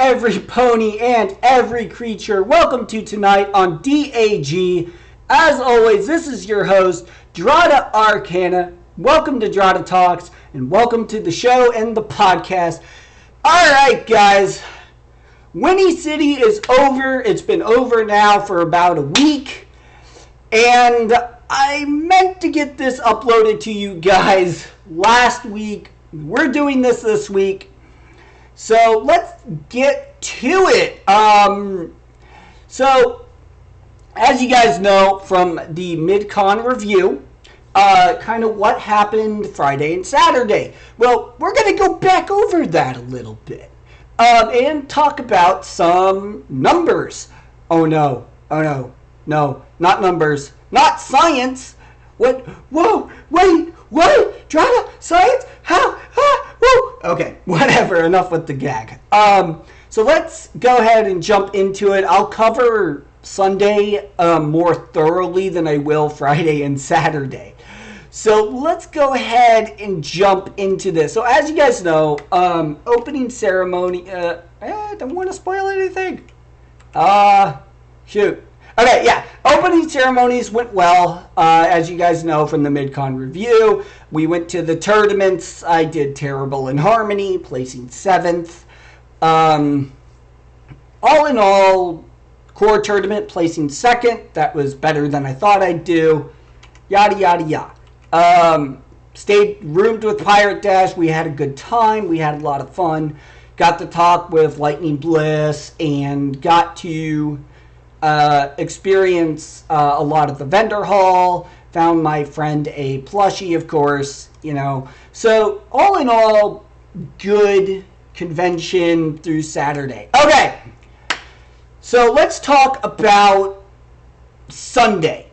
every pony and every creature. Welcome to tonight on DAG. As always, this is your host, Dratta Arcana. Welcome to Dratta Talks, and welcome to the show and the podcast. Alright, guys. Winnie City is over. It's been over now for about a week. And I meant to get this uploaded to you guys last week. We're doing this week. So let's get to it. So as you guys know from the mid-con review, kind of what happened Friday and Saturday. Well, we're going to go back over that a little bit and talk about some numbers. Oh no, not numbers, not science. What? Whoa, wait, what? Dratta, science? How? Whoa. Okay, whatever, enough with the gag. So let's go ahead and jump into it. I'll cover Sunday more thoroughly than I will Friday and Saturday. So let's go ahead and jump into this. So as you guys know, opening ceremony, I don't want to spoil anything. Shoot. Okay, yeah, opening ceremonies went well, as you guys know from the mid-con review. We went to the tournaments. I did terrible in Harmony, placing 7th. All in all, core tournament, placing 2nd. That was better than I thought I'd do. Yada, yada, yada. Stayed roomed with Pirate Dash. We had a good time. We had a lot of fun. Got to talk with Lightning Bliss and got to experience a lot of the vendor hall. Found my friend a plushie, of course, you know. So all in all, good convention through Saturday. Okay, so let's talk about Sunday.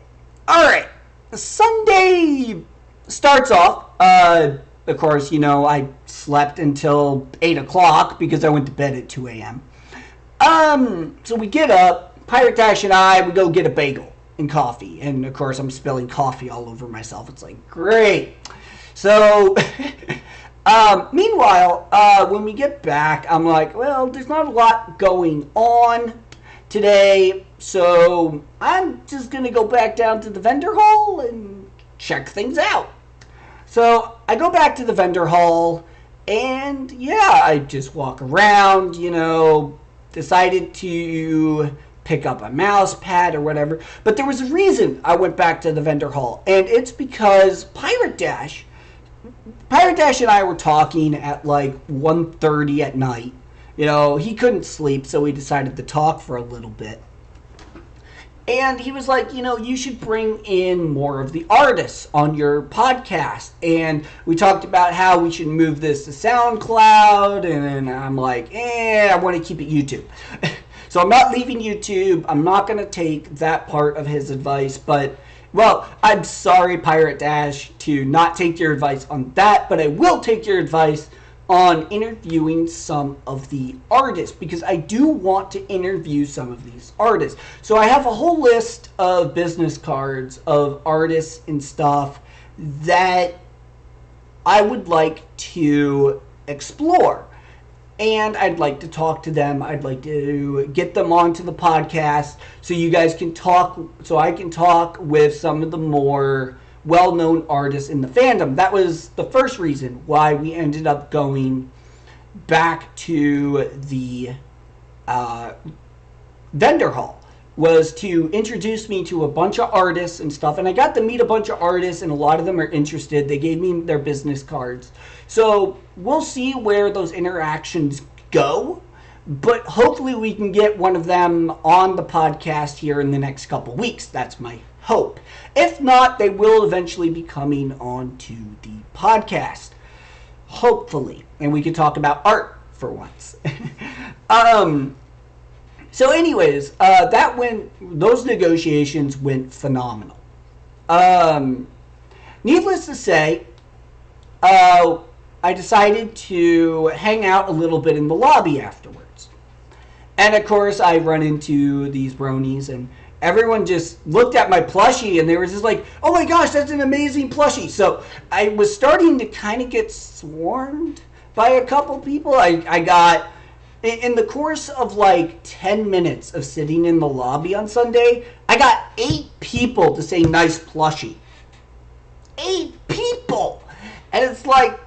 All right, Sunday starts off. Of course, you know, I slept until 8 o'clock because I went to bed at 2 a.m. So we get up. Pirate Dash and I, we go get a bagel and coffee. And, of course, I'm spilling coffee all over myself. It's like, great. So, meanwhile, when we get back, I'm like, well, there's not a lot going on today. So, I'm just going to go back down to the vendor hall and check things out. So, I go back to the vendor hall. And, yeah, I just walk around, you know, decided to pick up a mouse pad or whatever. But there was a reason I went back to the vendor hall. And it's because Pirate Dash and I were talking at like 1:30 at night. You know, he couldn't sleep, so we decided to talk for a little bit. And he was like, you know, you should bring in more of the artists on your podcast. And we talked about how we should move this to SoundCloud. And I'm like, I want to keep it YouTube. So I'm not leaving YouTube. I'm not going to take that part of his advice. But, well, I'm sorry, Pirate Dash, to not take your advice on that. But I will take your advice on interviewing some of the artists, because I do want to interview some of these artists. So I have a whole list of business cards of artists and stuff that I would like to explore. And I'd like to talk to them. I'd like to get them onto the podcast so you guys can talk, so I can talk with some of the more well-known artists in the fandom. That was the first reason why we ended up going back to the vendor hall, was to introduce me to a bunch of artists and stuff. And I got to meet a bunch of artists, and a lot of them are interested. They gave me their business cards. So we'll see where those interactions go. But hopefully we can get one of them on the podcast here in the next couple weeks. That's my hope. If not, they will eventually be coming on to the podcast. Hopefully. And we can talk about art for once. So anyways, those negotiations went phenomenal. Needless to say, I decided to hang out a little bit in the lobby afterwards. And of course, I run into these bronies, and everyone just looked at my plushie, and they were just like, oh my gosh, that's an amazing plushie. So I was starting to kind of get swarmed by a couple people. I got In the course of like 10 minutes of sitting in the lobby on Sunday, I got 8 people to say nice plushie. 8 people! And it's like,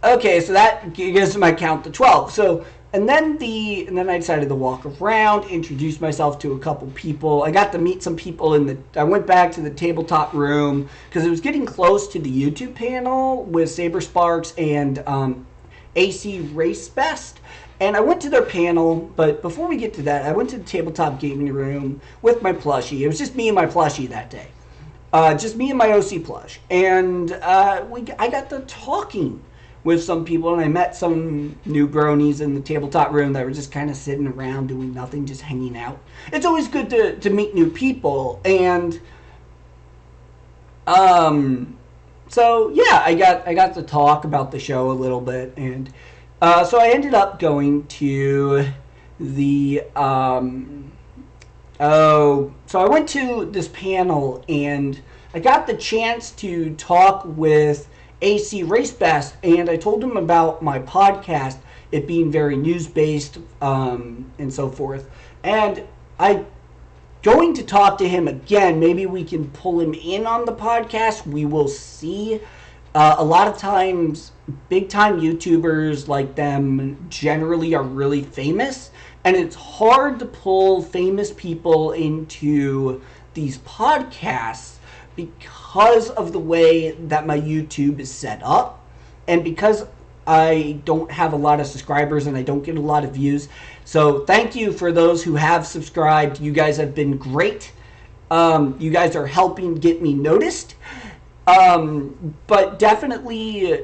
okay, so that gives my count to 12. So, and then I decided to walk around, introduce myself to a couple people. I got to meet some people I went back to the tabletop room because it was getting close to the YouTube panel with Saber Sparks and AC Race Best. And I went to their panel, but before we get to that, I went to the tabletop gaming room with my plushie. It was just me and my plushie that day. Just me and my OC plush. And I got to talking with some people, and I met some new bronies in the tabletop room that were just kind of sitting around doing nothing, just hanging out. It's always good to meet new people. And so yeah, I got to talk about the show a little bit, and so I ended up going to the so I went to this panel, and I got the chance to talk with AC Race Best, and I told him about my podcast, it being very news-based and so forth. And I'm going to talk to him again. Maybe we can pull him in on the podcast. We will see. A lot of times, big-time YouTubers like them generally are really famous, and it's hard to pull famous people into these podcasts because of the way that my YouTube is set up, and because I don't have a lot of subscribers and I don't get a lot of views. So thank you for those who have subscribed. You guys have been great. You guys are helping get me noticed. But definitely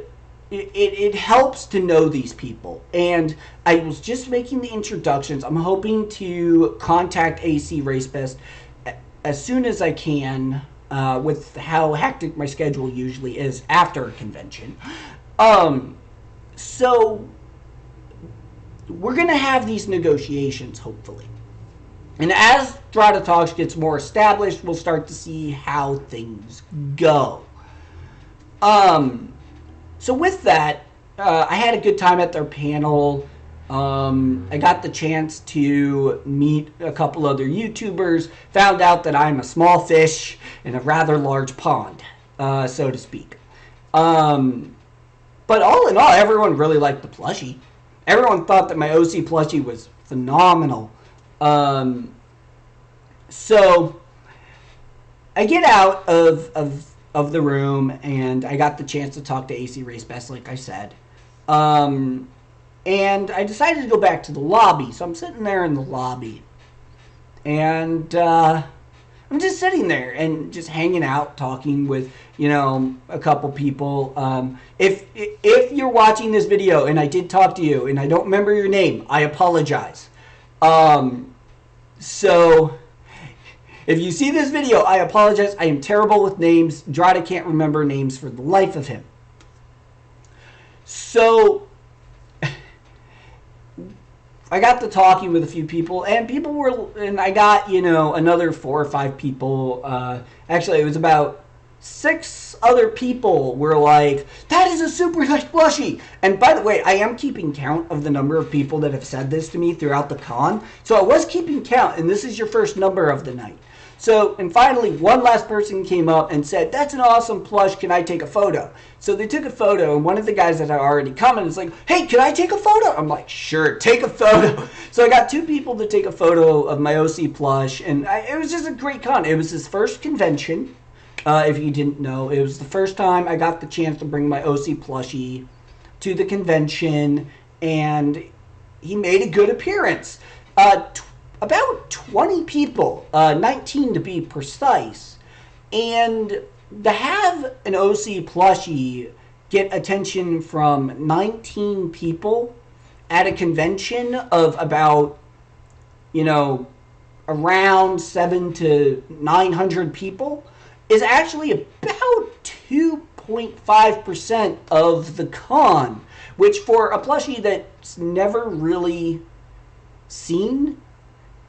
it helps to know these people. And I was just making the introductions. I'm hoping to contact AC Race Best as soon as I can, with how hectic my schedule usually is after a convention. So we're going to have these negotiations, hopefully. And as Dratta Talks gets more established, we'll start to see how things go. So with that, I had a good time at their panel. I got the chance to meet a couple other YouTubers, found out that I'm a small fish in a rather large pond, so to speak. But all in all, everyone really liked the plushie. Everyone thought that my OC plushie was phenomenal. So I get out of the room, and I got the chance to talk to AC Race Best, like I said. And I decided to go back to the lobby. So I'm sitting there in the lobby, and I'm just sitting there and just hanging out, talking with, a couple people. If you're watching this video and I did talk to you and I don't remember your name, I apologize. So if you see this video, I apologize. I am terrible with names. Dratta can't remember names for the life of him. So I got to talking with a few people, and I got, another 4 or 5 people. Actually, it was about 6 other people were like, that is a super nice plushie. And by the way, I am keeping count of the number of people that have said this to me throughout the con. So I was keeping count, and this is your first number of the night. So, and finally, one last person came up and said, that's an awesome plush, can I take a photo? So they took a photo, and one of the guys that had already commented was like, hey, can I take a photo? I'm like, sure, take a photo. So I got 2 people to take a photo of my OC plush, and it was just a great con. It was his first convention, if you didn't know. It was the first time I got the chance to bring my OC plushie to the convention, and he made a good appearance. About 20 people, 19 to be precise, and to have an OC plushie get attention from 19 people at a convention of about, around 700 to 900 people is actually about 2.5% of the con, which for a plushie that's never really seen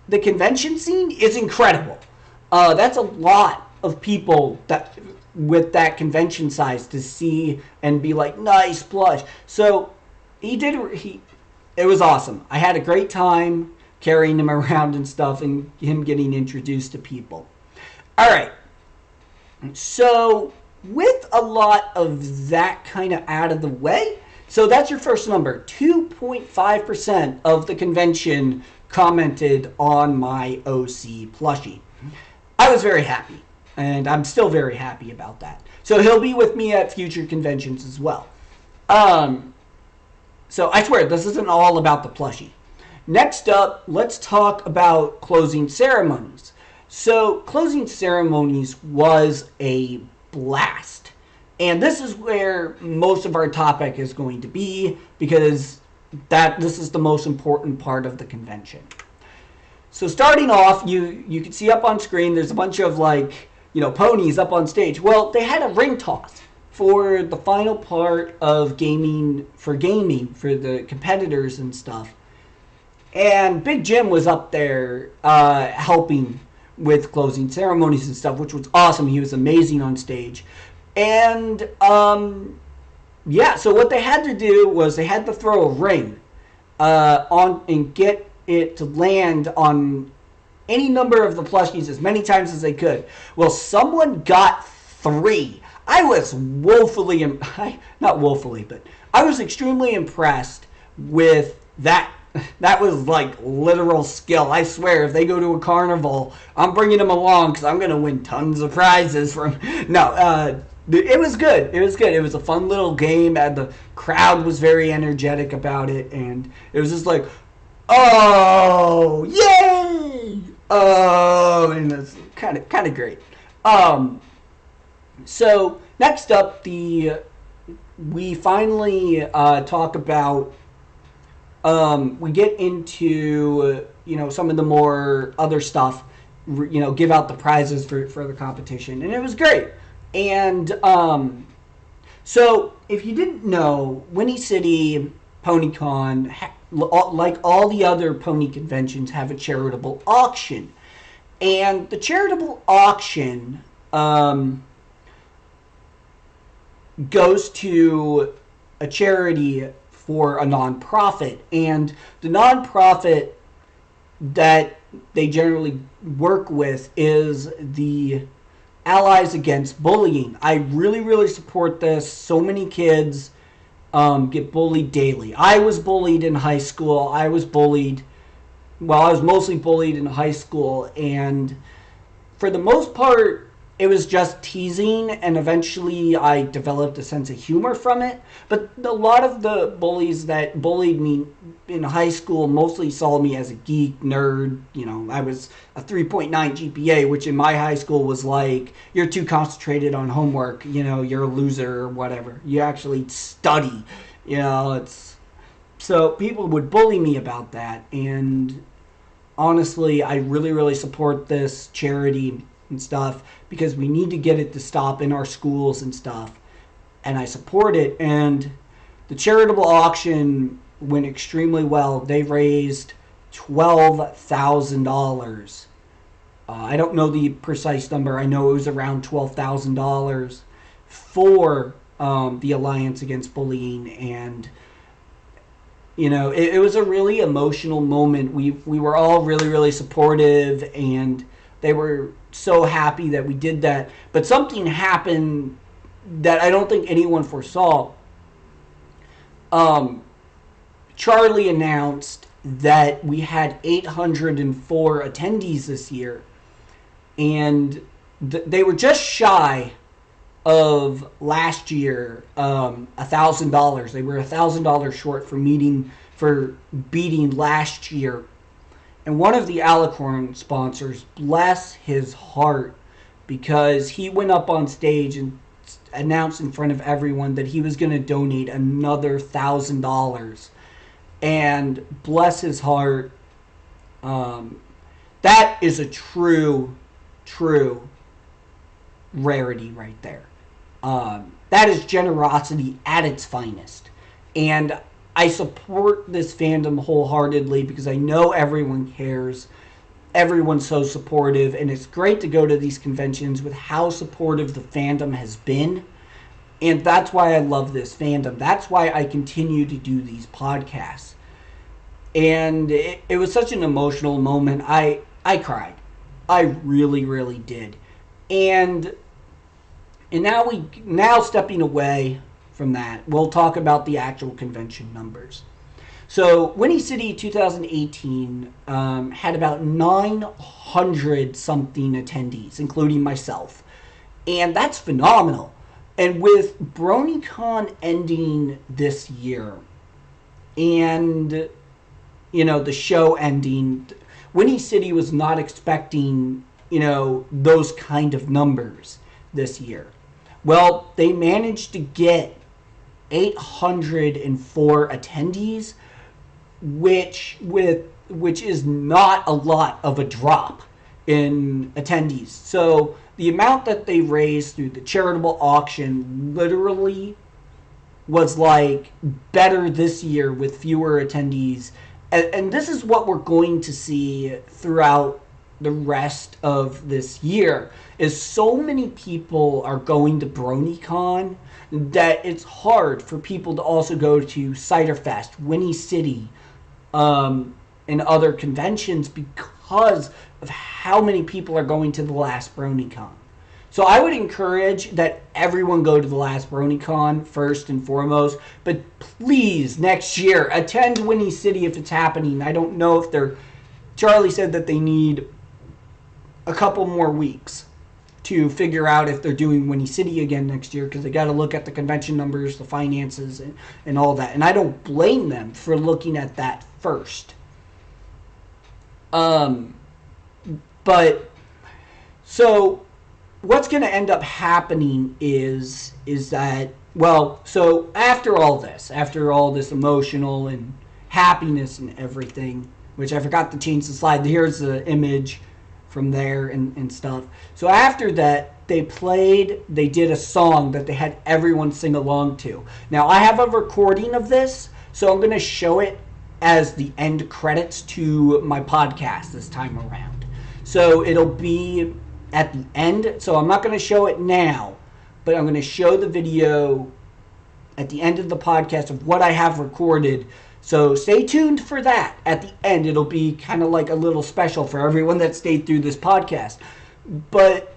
the convention scene is incredible. That's a lot of people that with that convention size to see and be like, nice plush. So he it was awesome. I had a great time carrying him around and stuff and him getting introduced to people. All right. So with a lot of that kind of out of the way, so that's your first number. 2.5% of the convention commented on my OC plushie. I was very happy, and I'm still very happy about that. So he'll be with me at future conventions as well. So I swear, this isn't all about the plushie. Next up, let's talk about closing ceremonies. So closing ceremonies was a blast. And this is where most of our topic is going to be, because this is the most important part of the convention. So starting off, you can see up on screen, there's a bunch of ponies up on stage. Well, they had a ring toss for the final part of gaming for the competitors and stuff. And Big Jim was up there helping with closing ceremonies and stuff, which was awesome. He was amazing on stage. And so what they had to do was they had to throw a ring on and get it to land on any number of the plushies as many times as they could. Well, someone got 3. I was I was extremely impressed with that. That was like literal skill. I swear, if they go to a carnival, I'm bringing them along because I'm going to win tons of prizes from... No, it was good. It was good. It was a fun little game, and the crowd was very energetic about it, and it was just like, oh, yay! Oh, and it's kind of great. So next up, we finally talk about. We get into some of the more other stuff. Give out the prizes for the competition, and it was great. And so if you didn't know, Winnie City PonyCon, like all the other pony conventions, have a charitable auction, and the charitable auction goes to a charity for a nonprofit, and the nonprofit that they generally work with is the Allies Against Bullying. I really, really support this. So many kids get bullied daily. I was bullied in high school. I was mostly bullied in high school, and for the most part, it was just teasing, and eventually I developed a sense of humor from it. But a lot of the bullies that bullied me in high school mostly saw me as a geek, nerd. I was a 3.9 GPA, which in my high school was like, you're too concentrated on homework, you're a loser or whatever. You actually study, So people would bully me about that, and honestly, I really, really support this charity and stuff, because we need to get it to stop in our schools and stuff, and I support it. And the charitable auction went extremely well. They raised $12,000. I don't know the precise number. I know it was around $12,000 for the Alliance Against Bullying, and it was a really emotional moment. We were all really, really supportive, and they were so happy that we did that. But something happened that I don't think anyone foresaw. Charlie announced that we had 804 attendees this year, and they were just shy of last year, $1,000. They were $1,000 short for beating last year. And one of the Alicorn sponsors, bless his heart, because he went up on stage and announced in front of everyone that he was going to donate another $1,000. And bless his heart, that is a true rarity right there. That is generosity at its finest. And I support this fandom wholeheartedly because I know everyone cares. Everyone's so supportive, and it's great to go to these conventions with how supportive the fandom has been. And that's why I love this fandom. That's why I continue to do these podcasts. And it was such an emotional moment. I cried. I really, really did. And now stepping away from that, we'll talk about the actual convention numbers. So Winnie City 2018 had about 900 something attendees, including myself. And that's phenomenal. And with BronyCon ending this year and, the show ending, Winnie City was not expecting, those kind of numbers this year. Well, they managed to get 804 attendees, which is not a lot of a drop in attendees. So the amount that they raised through the charitable auction literally was like better this year with fewer attendees. And this is what we're going to see throughout the rest of this year, is so many people are going to BronyCon that it's hard for people to also go to Ciderfest, Winnie City, and other conventions because of how many people are going to the last BronyCon. So I would encourage that everyone go to the last BronyCon first and foremost, but please next year attend Winnie City if it's happening. I don't know if Charlie said that they need a couple more weeks to figure out if they're doing Winnie City again next year, because they got to look at the convention numbers, the finances, and all that. And I don't blame them for looking at that first. But so what's going to end up happening is that, well, so after all this emotional and happiness and everything, which I forgot to change the slide. Here's the image from there and stuff. So after that, they did a song that they had everyone sing along to. Now, I have a recording of this, so I'm going to show it as the end credits to my podcast this time around. So it'll be at the end. So I'm not going to show it now, but I'm going to show the video at the end of the podcast of what I have recorded. So stay tuned for that. At the end, it'll be kind of like a little special for everyone that stayed through this podcast. But,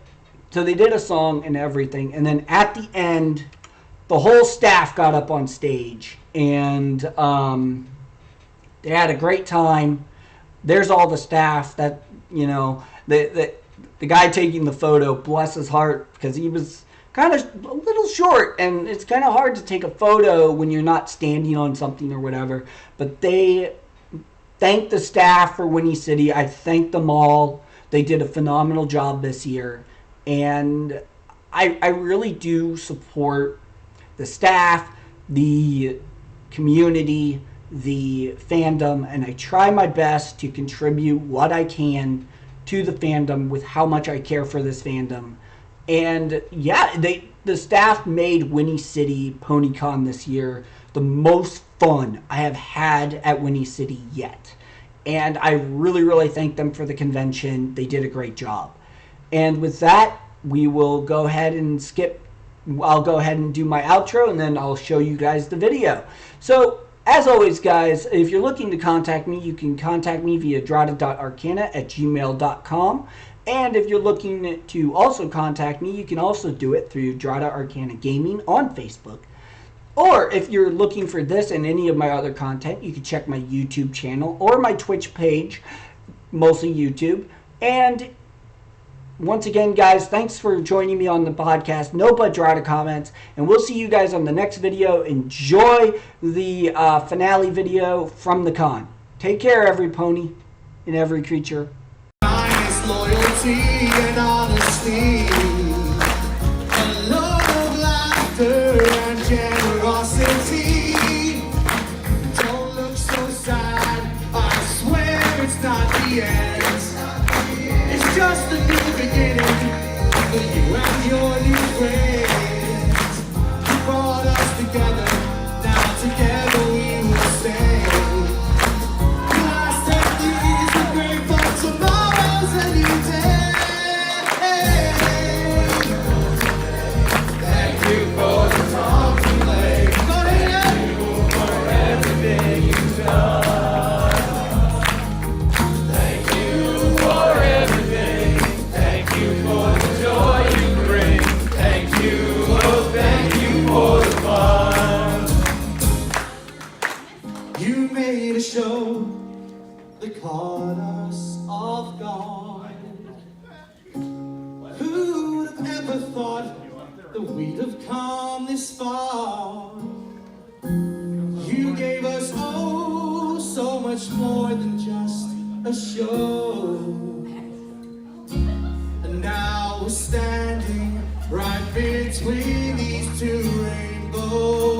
so they did a song and everything. And then at the end, the whole staff got up on stage. And they had a great time. There's all the staff that, the guy taking the photo, bless his heart, because he was kind of a little short, and it's kind of hard to take a photo when you're not standing on something or whatever. But they thanked the staff for Winnie City. I thanked them all. They did a phenomenal job this year, and I really do support the staff, the community, the fandom, and I try my best to contribute what I can to the fandom with how much I care for this fandom. And yeah, the staff made Winnie City PonyCon this year the most fun I have had at Winnie City yet. And I really, really thank them for the convention. They did a great job. And with that, we will go ahead and I'll go ahead and do my outro, and then I'll show you guys the video. So, as always, guys, if you're looking to contact me, you can contact me via dratta.arcana@gmail.com. And if you're looking to also contact me, you can also do it through Dratta Arcana Gaming on Facebook. Or if you're looking for this and any of my other content, you can check my YouTube channel or my Twitch page, mostly YouTube. And once again, guys, thanks for joining me on the podcast. No but Dratta comments. And we'll see you guys on the next video. Enjoy the finale video from the con. Take care, every pony and every creature. Loyalty and honesty, a love of laughter and generosity. Don't look so sad, I swear it's not the end. It's just a new beginning for you and your new friends. You brought us together, now together we will stay. Last 10 years are great, but tomorrow's a new day. show that caught us off guard. Who would have ever thought that we'd have come this far? You gave us oh so much more than just a show. And now we're standing right between these two rainbows.